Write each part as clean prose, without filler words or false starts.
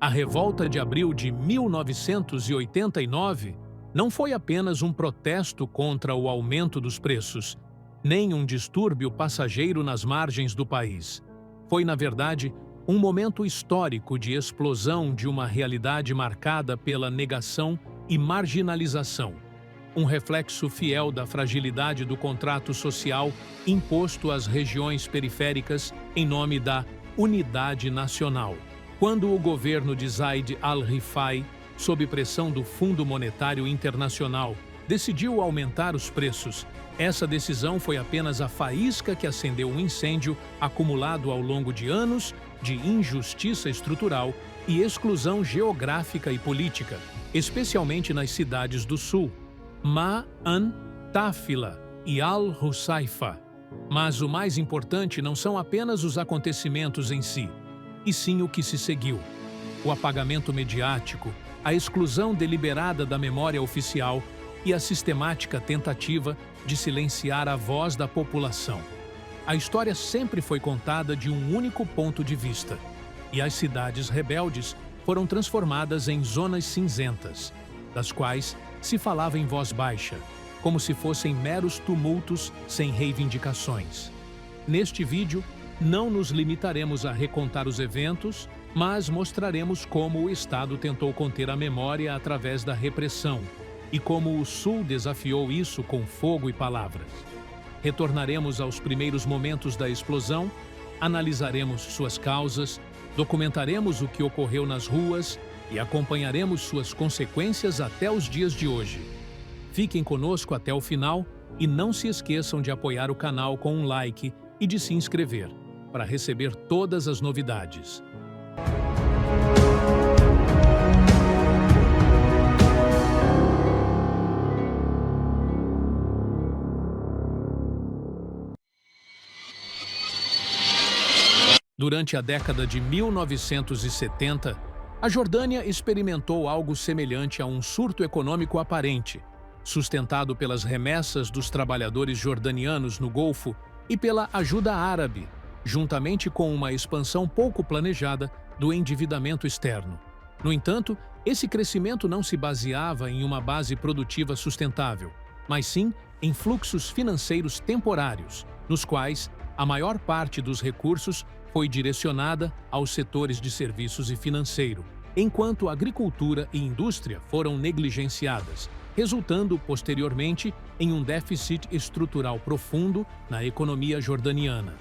A revolta de abril de 1989 não foi apenas um protesto contra o aumento dos preços, nem um distúrbio passageiro nas margens do país. Foi, na verdade, um momento histórico de explosão de uma realidade marcada pela negação e marginalização, um reflexo fiel da fragilidade do contrato social imposto às regiões periféricas em nome da unidade nacional. Quando o governo de Zaid al-Rifai, sob pressão do Fundo Monetário Internacional, decidiu aumentar os preços, essa decisão foi apenas a faísca que acendeu um incêndio acumulado ao longo de anos de injustiça estrutural e exclusão geográfica e política, especialmente nas cidades do sul, Ma'an, Tafila e Al-Husayfa. Mas o mais importante não são apenas os acontecimentos em si, e sim o que se seguiu. O apagamento mediático, a exclusão deliberada da memória oficial e a sistemática tentativa de silenciar a voz da população. A história sempre foi contada de um único ponto de vista, e as cidades rebeldes foram transformadas em zonas cinzentas, das quais se falava em voz baixa, como se fossem meros tumultos sem reivindicações. Neste vídeo, não nos limitaremos a recontar os eventos, mas mostraremos como o Estado tentou conter a memória através da repressão e como o Sul desafiou isso com fogo e palavras. Retornaremos aos primeiros momentos da explosão, analisaremos suas causas, documentaremos o que ocorreu nas ruas e acompanharemos suas consequências até os dias de hoje. Fiquem conosco até o final e não se esqueçam de apoiar o canal com um like e de se inscrever, para receber todas as novidades. Durante a década de 1970, a Jordânia experimentou algo semelhante a um surto econômico aparente, sustentado pelas remessas dos trabalhadores jordanianos no Golfo e pela ajuda árabe, juntamente com uma expansão pouco planejada do endividamento externo. No entanto, esse crescimento não se baseava em uma base produtiva sustentável, mas sim em fluxos financeiros temporários, nos quais a maior parte dos recursos foi direcionada aos setores de serviços e financeiro, enquanto agricultura e indústria foram negligenciadas, resultando posteriormente em um déficit estrutural profundo na economia jordaniana.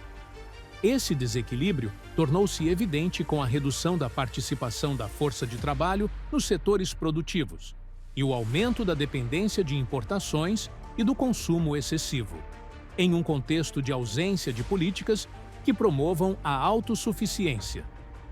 Esse desequilíbrio tornou-se evidente com a redução da participação da força de trabalho nos setores produtivos e o aumento da dependência de importações e do consumo excessivo, em um contexto de ausência de políticas que promovam a autossuficiência.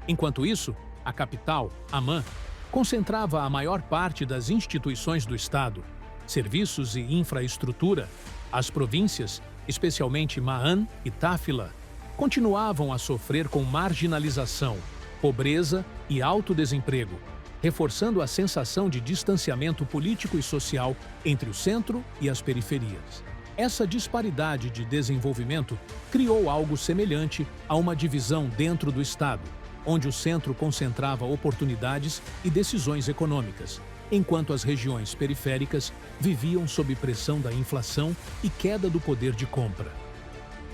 Enquanto isso, a capital, Amman, concentrava a maior parte das instituições do Estado, serviços e infraestrutura. As províncias, especialmente Ma'an e Tafila, continuavam a sofrer com marginalização, pobreza e alto desemprego, reforçando a sensação de distanciamento político e social entre o centro e as periferias. Essa disparidade de desenvolvimento criou algo semelhante a uma divisão dentro do Estado, onde o centro concentrava oportunidades e decisões econômicas, enquanto as regiões periféricas viviam sob pressão da inflação e queda do poder de compra.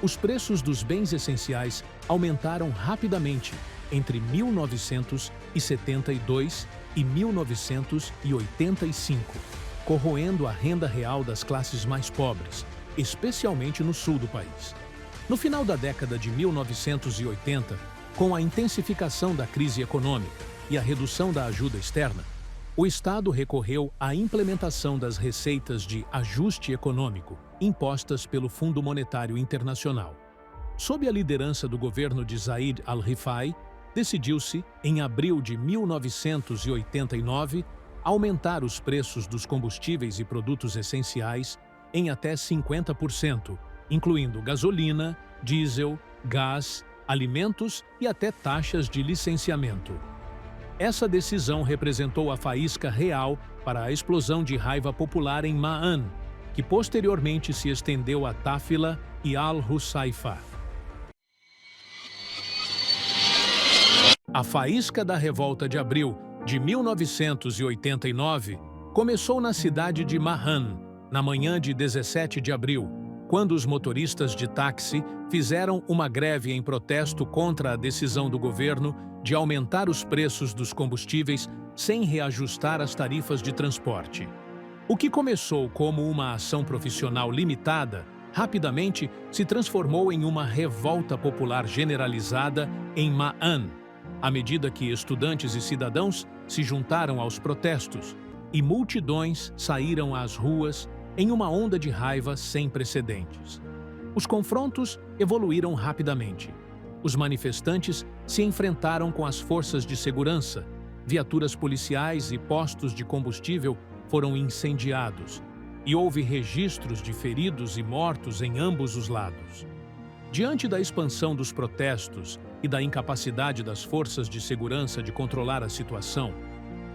Os preços dos bens essenciais aumentaram rapidamente entre 1972 e 1985, corroendo a renda real das classes mais pobres, especialmente no sul do país. No final da década de 1980, com a intensificação da crise econômica e a redução da ajuda externa, o Estado recorreu à implementação das receitas de ajuste econômico impostas pelo Fundo Monetário Internacional. Sob a liderança do governo de Zaid al-Rifai, decidiu-se, em abril de 1989, aumentar os preços dos combustíveis e produtos essenciais em até 50%, incluindo gasolina, diesel, gás, alimentos e até taxas de licenciamento. Essa decisão representou a faísca real para a explosão de raiva popular em Ma'an, que posteriormente se estendeu a Tafila e Al-Husayfa. A faísca da Revolta de Abril de 1989 começou na cidade de Mahan, na manhã de 17 de abril, quando os motoristas de táxi fizeram uma greve em protesto contra a decisão do governo de aumentar os preços dos combustíveis sem reajustar as tarifas de transporte. O que começou como uma ação profissional limitada, rapidamente se transformou em uma revolta popular generalizada em Mahan, à medida que estudantes e cidadãos se juntaram aos protestos e multidões saíram às ruas em uma onda de raiva sem precedentes. Os confrontos evoluíram rapidamente. Os manifestantes se enfrentaram com as forças de segurança, viaturas policiais e postos de combustível foram incendiados, e houve registros de feridos e mortos em ambos os lados. Diante da expansão dos protestos e da incapacidade das forças de segurança de controlar a situação,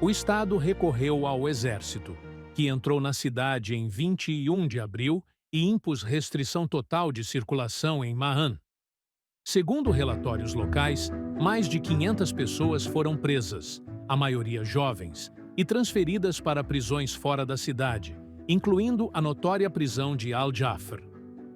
o Estado recorreu ao Exército, que entrou na cidade em 21 de abril e impôs restrição total de circulação em Mahan. Segundo relatórios locais, mais de 500 pessoas foram presas, a maioria jovens, e transferidas para prisões fora da cidade, incluindo a notória prisão de Al-Jafr.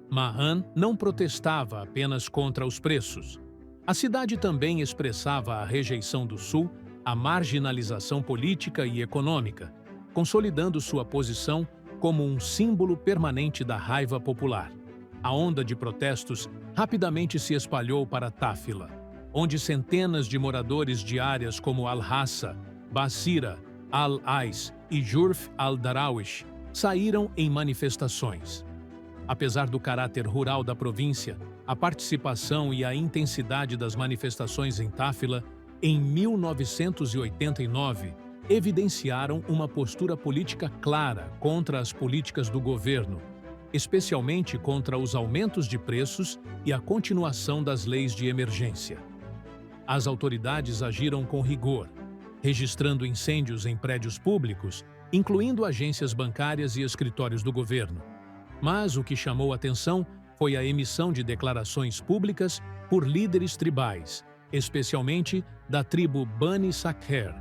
Mahan não protestava apenas contra os preços. A cidade também expressava a rejeição do Sul à marginalização política e econômica, consolidando sua posição como um símbolo permanente da raiva popular. A onda de protestos rapidamente se espalhou para Táfila, onde centenas de moradores de áreas como Al-Hassa, Basira, Al-Ais e Jurf al-Darawish saíram em manifestações. Apesar do caráter rural da província, a participação e a intensidade das manifestações em Táfila, em 1989, evidenciaram uma postura política clara contra as políticas do governo, especialmente contra os aumentos de preços e a continuação das leis de emergência. As autoridades agiram com rigor, registrando incêndios em prédios públicos, incluindo agências bancárias e escritórios do governo. Mas o que chamou atenção foi a emissão de declarações públicas por líderes tribais, especialmente da tribo Bani Sakher,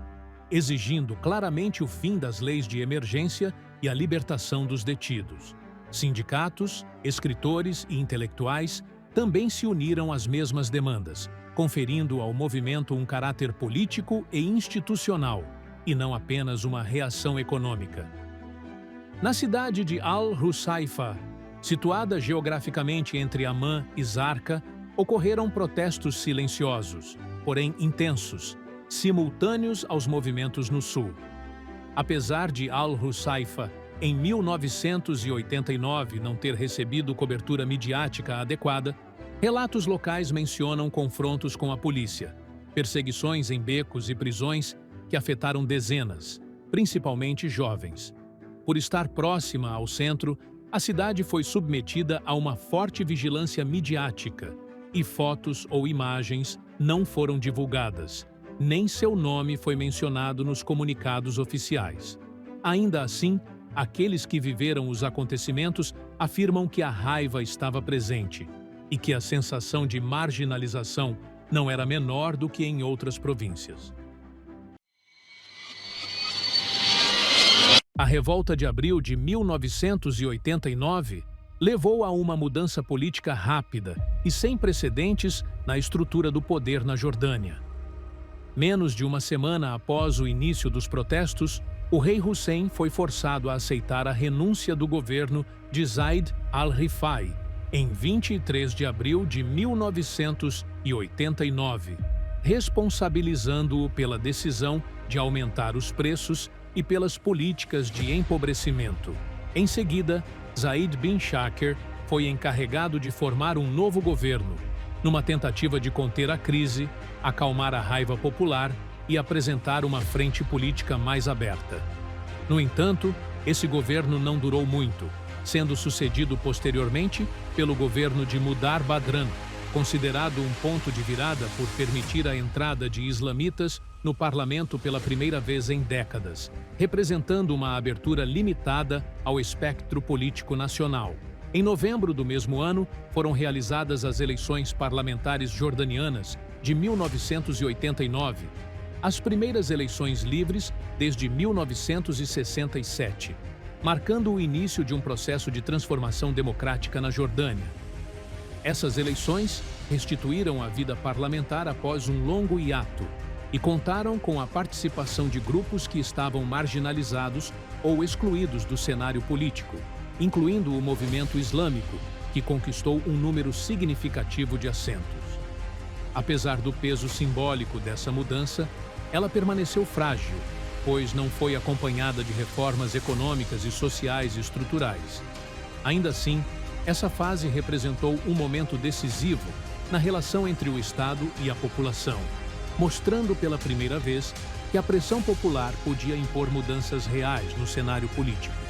exigindo claramente o fim das leis de emergência e a libertação dos detidos. Sindicatos, escritores e intelectuais também se uniram às mesmas demandas, conferindo ao movimento um caráter político e institucional, e não apenas uma reação econômica. Na cidade de Al-Husayfa, situada geograficamente entre Amman e Zarqa, ocorreram protestos silenciosos, porém intensos, simultâneos aos movimentos no sul. Apesar de Al-Husayfa, em 1989, não ter recebido cobertura midiática adequada, relatos locais mencionam confrontos com a polícia, perseguições em becos e prisões que afetaram dezenas, principalmente jovens. Por estar próxima ao centro, a cidade foi submetida a uma forte vigilância midiática e fotos ou imagens não foram divulgadas, nem seu nome foi mencionado nos comunicados oficiais. Ainda assim, aqueles que viveram os acontecimentos afirmam que a raiva estava presente e que a sensação de marginalização não era menor do que em outras províncias. A Revolta de Abril de 1989 levou a uma mudança política rápida e sem precedentes na estrutura do poder na Jordânia. Menos de uma semana após o início dos protestos, o rei Hussein foi forçado a aceitar a renúncia do governo de Zaid al-Rifai em 23 de abril de 1989, responsabilizando-o pela decisão de aumentar os preços e pelas políticas de empobrecimento. Em seguida, Zaid bin Shaker foi encarregado de formar um novo governo, numa tentativa de conter a crise, acalmar a raiva popular e apresentar uma frente política mais aberta. No entanto, esse governo não durou muito, sendo sucedido posteriormente pelo governo de Mudar Badran, considerado um ponto de virada por permitir a entrada de islamitas no parlamento pela primeira vez em décadas, representando uma abertura limitada ao espectro político nacional. Em novembro do mesmo ano, foram realizadas as eleições parlamentares jordanianas, de 1989, as primeiras eleições livres desde 1967, marcando o início de um processo de transformação democrática na Jordânia. Essas eleições restituíram a vida parlamentar após um longo hiato e contaram com a participação de grupos que estavam marginalizados ou excluídos do cenário político, incluindo o movimento islâmico, que conquistou um número significativo de assentos. Apesar do peso simbólico dessa mudança, ela permaneceu frágil, pois não foi acompanhada de reformas econômicas e sociais estruturais. Ainda assim, essa fase representou um momento decisivo na relação entre o Estado e a população, mostrando pela primeira vez que a pressão popular podia impor mudanças reais no cenário político.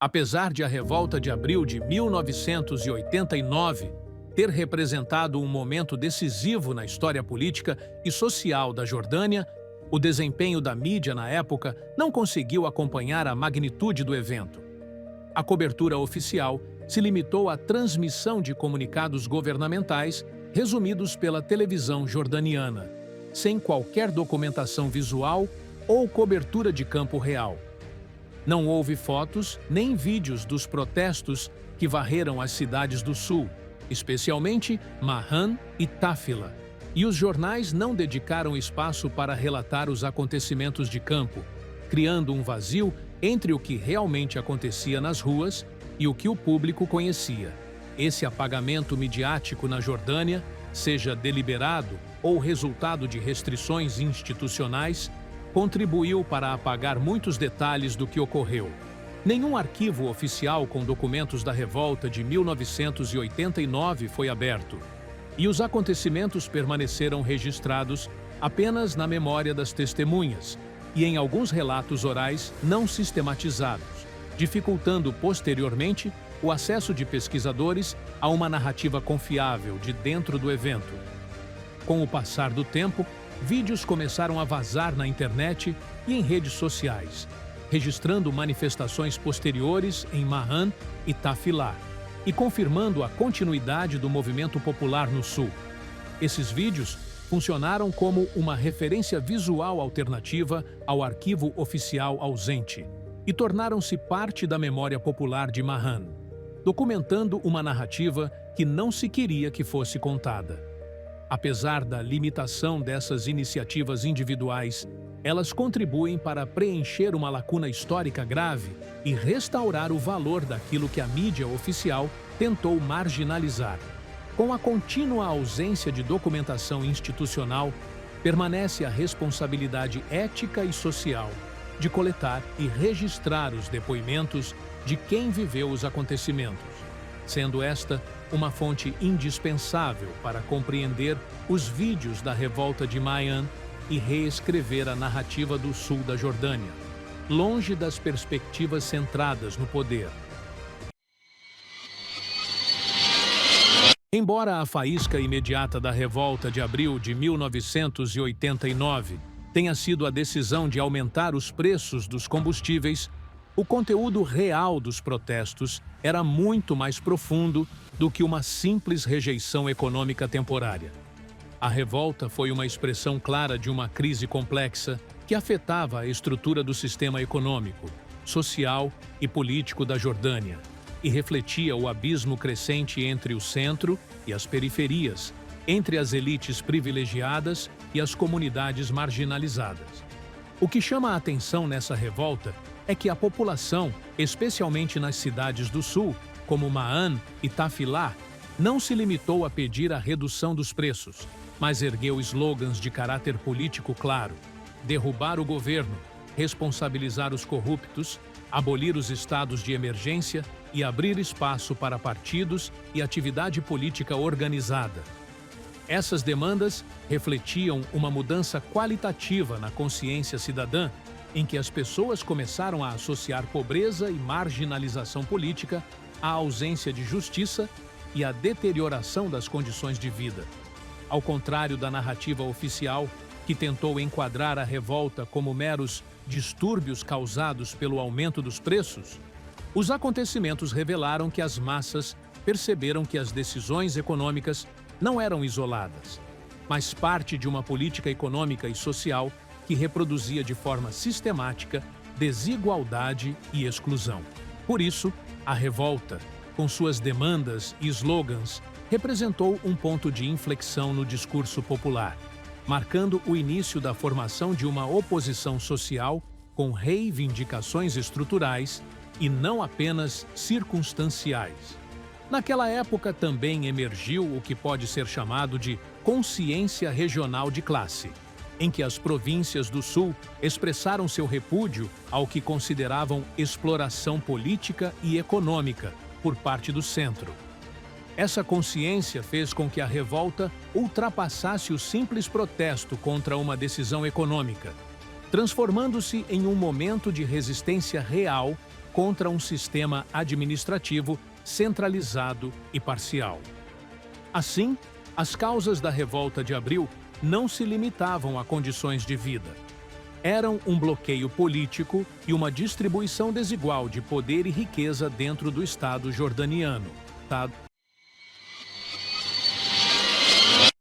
Apesar de a revolta de abril de 1989 ter representado um momento decisivo na história política e social da Jordânia, o desempenho da mídia na época não conseguiu acompanhar a magnitude do evento. A cobertura oficial se limitou à transmissão de comunicados governamentais resumidos pela televisão jordaniana, sem qualquer documentação visual ou cobertura de campo real. Não houve fotos nem vídeos dos protestos que varreram as cidades do sul, especialmente Mahan e Tafila, e os jornais não dedicaram espaço para relatar os acontecimentos de campo, criando um vazio entre o que realmente acontecia nas ruas e o que o público conhecia. Esse apagamento midiático na Jordânia, seja deliberado ou resultado de restrições institucionais, contribuiu para apagar muitos detalhes do que ocorreu. Nenhum arquivo oficial com documentos da revolta de 1989 foi aberto, e os acontecimentos permaneceram registrados apenas na memória das testemunhas e em alguns relatos orais não sistematizados, dificultando posteriormente o acesso de pesquisadores a uma narrativa confiável de dentro do evento. Com o passar do tempo, vídeos começaram a vazar na internet e em redes sociais, registrando manifestações posteriores em Mahan e Tafilá, e confirmando a continuidade do movimento popular no sul. Esses vídeos funcionaram como uma referência visual alternativa ao arquivo oficial ausente e tornaram-se parte da memória popular de Mahan, documentando uma narrativa que não se queria que fosse contada. Apesar da limitação dessas iniciativas individuais, elas contribuem para preencher uma lacuna histórica grave e restaurar o valor daquilo que a mídia oficial tentou marginalizar. Com a contínua ausência de documentação institucional, permanece a responsabilidade ética e social de coletar e registrar os depoimentos de quem viveu os acontecimentos, sendo esta uma fonte indispensável para compreender os vídeos da revolta de Mahan e reescrever a narrativa do sul da Jordânia, longe das perspectivas centradas no poder. Embora a faísca imediata da revolta de abril de 1989 tenha sido a decisão de aumentar os preços dos combustíveis, o conteúdo real dos protestos era muito mais profundo do que uma simples rejeição econômica temporária. A revolta foi uma expressão clara de uma crise complexa que afetava a estrutura do sistema econômico, social e político da Jordânia e refletia o abismo crescente entre o centro e as periferias, entre as elites privilegiadas e as comunidades marginalizadas. O que chama a atenção nessa revolta é que a população, especialmente nas cidades do sul, como Mahan e Tafilá, não se limitou a pedir a redução dos preços, mas ergueu slogans de caráter político claro: derrubar o governo, responsabilizar os corruptos, abolir os estados de emergência e abrir espaço para partidos e atividade política organizada. Essas demandas refletiam uma mudança qualitativa na consciência cidadã, em que as pessoas começaram a associar pobreza e marginalização política à ausência de justiça e à deterioração das condições de vida. Ao contrário da narrativa oficial, que tentou enquadrar a revolta como meros distúrbios causados pelo aumento dos preços, os acontecimentos revelaram que as massas perceberam que as decisões econômicas não eram isoladas, mas parte de uma política econômica e social que reproduzia de forma sistemática desigualdade e exclusão. Por isso, a revolta, com suas demandas e slogans, representou um ponto de inflexão no discurso popular, marcando o início da formação de uma oposição social com reivindicações estruturais e não apenas circunstanciais. Naquela época também emergiu o que pode ser chamado de consciência regional de classe, em que as províncias do Sul expressaram seu repúdio ao que consideravam exploração política e econômica por parte do centro. Essa consciência fez com que a revolta ultrapassasse o simples protesto contra uma decisão econômica, transformando-se em um momento de resistência real contra um sistema administrativo centralizado e parcial. Assim, as causas da Revolta de Abril não se limitavam a condições de vida. Eram um bloqueio político e uma distribuição desigual de poder e riqueza dentro do Estado jordaniano.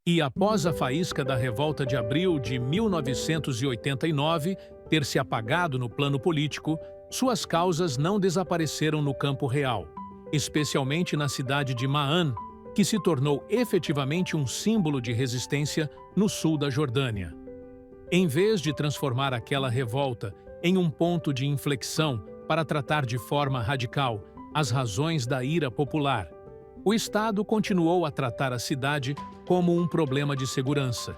E após a faísca da Revolta de Abril de 1989 ter se apagado no plano político, suas causas não desapareceram no campo real, especialmente na cidade de Ma'an, que se tornou efetivamente um símbolo de resistência no sul da Jordânia. Em vez de transformar aquela revolta em um ponto de inflexão para tratar de forma radical as razões da ira popular, o Estado continuou a tratar a cidade como um problema de segurança,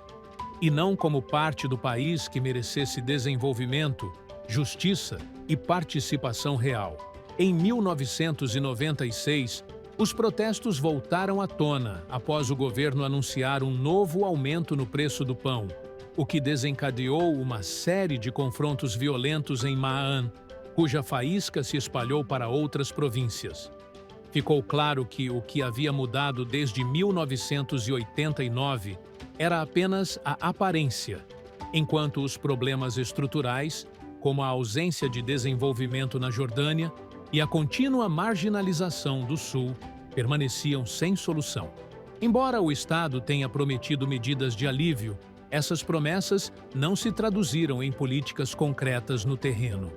e não como parte do país que merecesse desenvolvimento, justiça e participação real. Em 1996, os protestos voltaram à tona após o governo anunciar um novo aumento no preço do pão, o que desencadeou uma série de confrontos violentos em Ma'an, cuja faísca se espalhou para outras províncias. Ficou claro que o que havia mudado desde 1989 era apenas a aparência, enquanto os problemas estruturais, como a ausência de desenvolvimento na Jordânia e a contínua marginalização do Sul, permaneciam sem solução. Embora o Estado tenha prometido medidas de alívio, essas promessas não se traduziram em políticas concretas no terreno.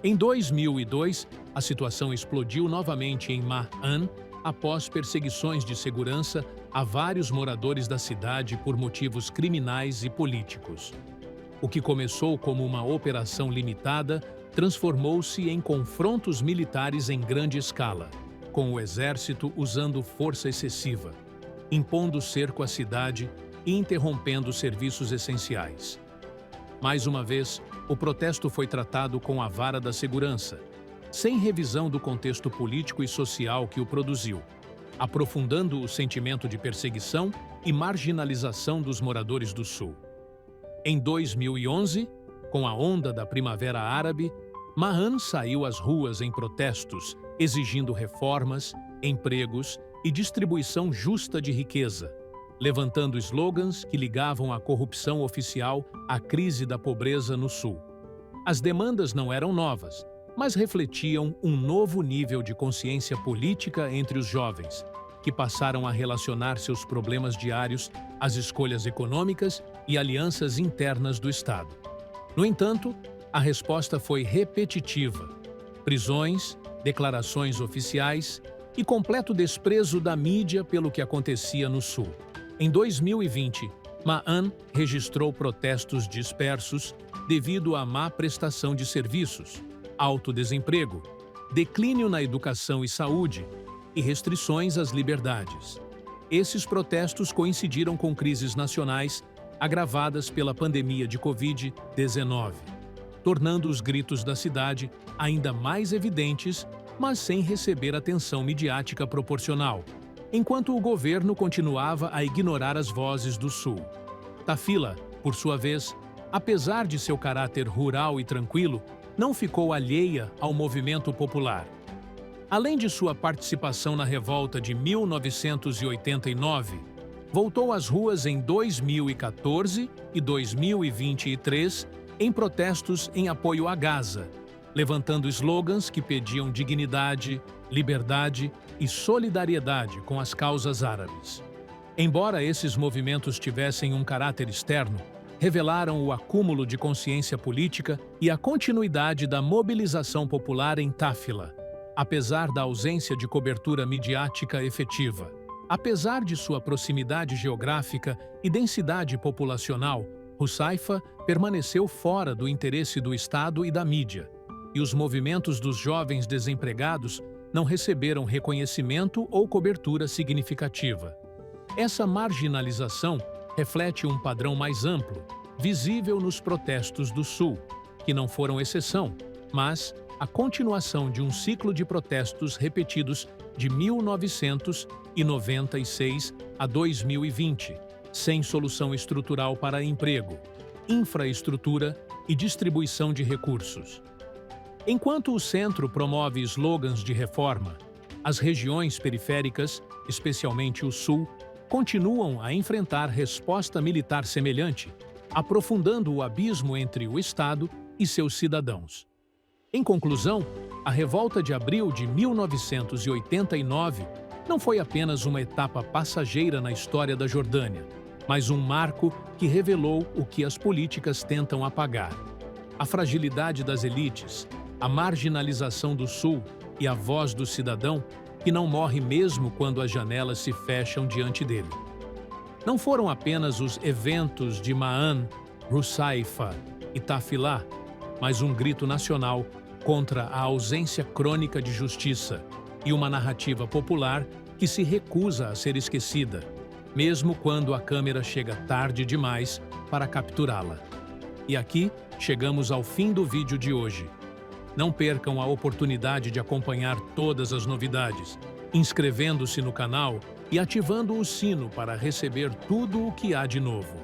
Em 2002, a situação explodiu novamente em Ma'an após perseguições de segurança a vários moradores da cidade por motivos criminais e políticos. O que começou como uma operação limitada transformou-se em confrontos militares em grande escala, com o exército usando força excessiva, impondo cerco à cidade e interrompendo serviços essenciais. Mais uma vez, o protesto foi tratado com a vara da segurança, sem revisão do contexto político e social que o produziu, aprofundando o sentimento de perseguição e marginalização dos moradores do Sul. Em 2011, com a onda da Primavera Árabe, Ma'an saiu às ruas em protestos, exigindo reformas, empregos e distribuição justa de riqueza, levantando slogans que ligavam a corrupção oficial à crise da pobreza no Sul. As demandas não eram novas, mas refletiam um novo nível de consciência política entre os jovens, que passaram a relacionar seus problemas diários às escolhas econômicas e alianças internas do Estado. No entanto, a resposta foi repetitiva: prisões, declarações oficiais e completo desprezo da mídia pelo que acontecia no Sul. Em 2020, Ma'an registrou protestos dispersos devido à má prestação de serviços, alto desemprego, declínio na educação e saúde e restrições às liberdades. Esses protestos coincidiram com crises nacionais agravadas pela pandemia de Covid-19, tornando os gritos da cidade ainda mais evidentes, mas sem receber atenção midiática proporcional, enquanto o governo continuava a ignorar as vozes do Sul. Tafila, por sua vez, apesar de seu caráter rural e tranquilo, não ficou alheia ao movimento popular. Além de sua participação na revolta de 1989, voltou às ruas em 2014 e 2023 em protestos em apoio a Gaza, levantando slogans que pediam dignidade, liberdade e solidariedade com as causas árabes. Embora esses movimentos tivessem um caráter externo, revelaram o acúmulo de consciência política e a continuidade da mobilização popular em Táfila, apesar da ausência de cobertura midiática efetiva. Apesar de sua proximidade geográfica e densidade populacional, Huçaifa permaneceu fora do interesse do Estado e da mídia, e os movimentos dos jovens desempregados não receberam reconhecimento ou cobertura significativa. Essa marginalização reflete um padrão mais amplo, visível nos protestos do Sul, que não foram exceção, mas a continuação de um ciclo de protestos repetidos de 1996 a 2020, sem solução estrutural para emprego, infraestrutura e distribuição de recursos. Enquanto o centro promove slogans de reforma, as regiões periféricas, especialmente o Sul, continuam a enfrentar resposta militar semelhante, aprofundando o abismo entre o Estado e seus cidadãos. Em conclusão, a revolta de abril de 1989 não foi apenas uma etapa passageira na história da Jordânia, mas um marco que revelou o que as políticas tentam apagar: a fragilidade das elites, a marginalização do Sul e a voz do cidadão, que não morre mesmo quando as janelas se fecham diante dele. Não foram apenas os eventos de Ma'an, Huçaifa e Táfila, mas um grito nacional contra a ausência crônica de justiça e uma narrativa popular que se recusa a ser esquecida, mesmo quando a câmera chega tarde demais para capturá-la. E aqui chegamos ao fim do vídeo de hoje. Não percam a oportunidade de acompanhar todas as novidades, inscrevendo-se no canal e ativando o sino para receber tudo o que há de novo.